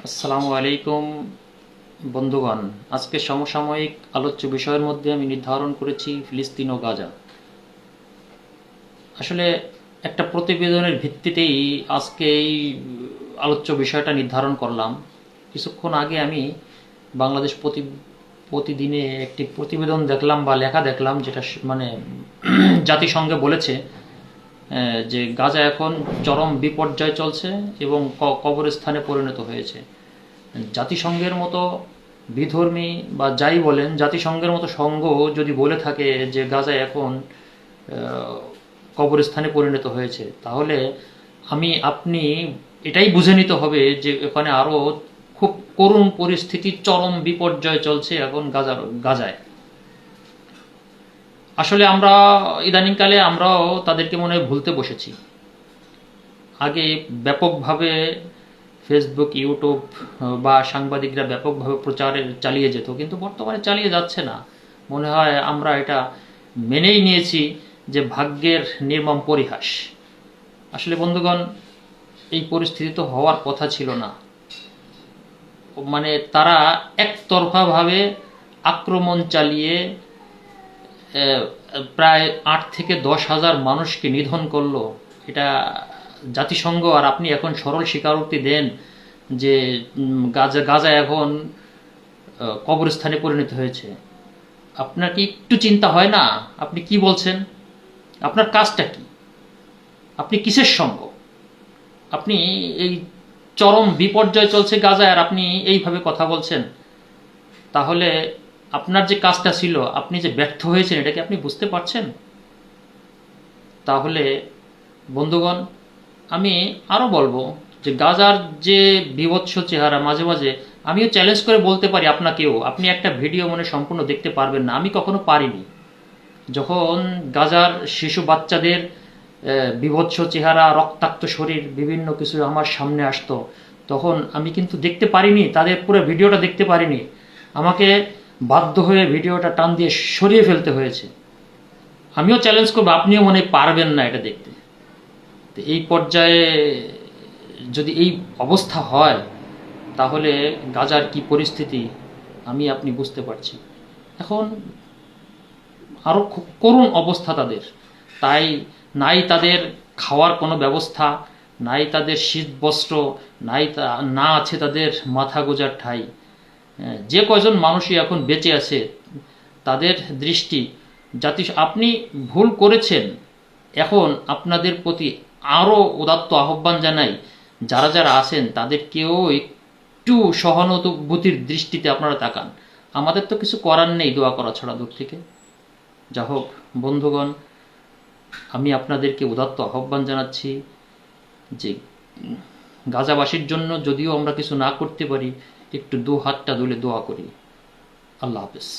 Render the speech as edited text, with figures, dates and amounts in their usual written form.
আসসালামু আলাইকুম বন্ধুগণ। আজকে সমসাময়িক আলোচ্য বিষয়ের মধ্যে আমি নির্ধারণ করেছি ফিলিস্তিন ও গাজা। আসলে একটা প্রতিবেদনের ভিত্তিতেই আজকে এই আলোচ্য বিষয়টা নির্ধারণ করলাম। কিছুক্ষণ আগে আমি বাংলাদেশ প্রতিদিনে একটি প্রতিবেদন দেখলাম বা লেখা দেখলাম, যেটা মানে জাতিসংঘে বলেছে যে গাজা এখন চরম বিপর্যয় চলছে এবং কবরস্থানে পরিণত হয়েছে। জাতিসংঘের মতো বিধর্মী বা যাই বলেন, জাতিসংঘের মতো সংঘ যদি বলে থাকে যে গাজা এখন কবরস্থানে পরিণত হয়েছে, তাহলে আপনি এটাই বুঝে নিতে হবে যে এখানে আরও খুব করুণ পরিস্থিতি, চরম বিপর্যয় চলছে এখন গাজায়। আসলে আমরা ইদানিংকালে আমরাও তাদেরকে মনে হয় ভুলতে বসেছি। আগে ব্যাপকভাবে ফেসবুক, ইউটিউব বা সাংবাদিকরা ব্যাপকভাবে প্রচারে চালিয়ে যেত, কিন্তু বর্তমানে চালিয়ে যাচ্ছে না। মনে হয় আমরা এটা মেনেই নিয়েছি যে ভাগ্যের নির্মম পরিহাস। আসলে বন্ধুগণ, এই পরিস্থিতি তো হওয়ার কথা ছিল না। মানে তারা একতরফাভাবে আক্রমণ চালিয়ে প্রায় 8 থেকে 10 হাজার মানুষকে নিধন করলো। এটা জাতিসংঘ, আর আপনি এখন সরল স্বীকারোক্তি দেন যে গাজা গাজা এখন কবরস্থানে পরিণত হয়েছে। আপনার কি একটু চিন্তা হয় না? আপনি কি বলছেন? আপনার কাজটা কি? আপনি কিসের সঙ্গ? আপনি এই চরম বিপর্যয় চলছে গাজায় আর আপনি এইভাবে কথা বলছেন। তাহলে আপনার যে কাজটা ছিল, আপনি যে ব্যর্থ হয়েছেন, এটা কি আপনি বুঝতে পারছেন? তাহলে বন্ধুগণ, আমি আরও বলবো যে গাজার যে বীভৎস চেহারা, মাঝে মাঝে আমিও চ্যালেঞ্জ করে বলতে পারি আপনাকেও, আপনি একটা ভিডিও মনে সম্পূর্ণ দেখতে পারবেন না, আমি কখনো পারিনি। যখন গাজার শিশু বাচ্চাদের বীভৎস চেহারা, রক্তাক্ত শরীর, বিভিন্ন কিছু আমার সামনে আসতো, তখন আমি কিন্তু দেখতে পারিনি, তাদের পুরো ভিডিওটা দেখতে পারিনি। আমাকে বাধ্য হয়ে ভিডিওটা টান দিয়ে সরিয়ে ফেলতে হয়েছে। আমিও চ্যালেঞ্জ করবো, আপনিও মনে পারবেন না এটা দেখতে। তো এই পর্যায়ে যদি এই অবস্থা হয়, তাহলে গাজার কি পরিস্থিতি আপনি বুঝতে পারছি। এখন আরও খুব করুণ অবস্থা তাদের। তাই নাই তাদের খাওয়ার কোনো ব্যবস্থা, নাই তাদের শীত বস্ত্র, না আছে তাদের মাথা গোঁজার ঠাঁই। যে কয়জন মানুষই এখন বেঁচে আছে, তাদের দৃষ্টি আপনি ভুল করেছেন। এখন আপনাদের প্রতি আরও উদাত্ত আহ্বান জানাই, যারা যারা আছেন তাদেরকেও একটু সহানুভূতির দৃষ্টিতে আপনারা তাকান। আমাদের তো কিছু করার নেই দোয়া করা ছাড়া দূর থেকে। যা হোক বন্ধুগণ, আমি আপনাদেরকে উদাত্ত আহ্বান জানাচ্ছি যে গাজাবাসীর জন্য যদিও আমরা কিছু না করতে পারি, একটু দু হাতটা তুলে দোয়া করি। আল্লাহ হাফেজ।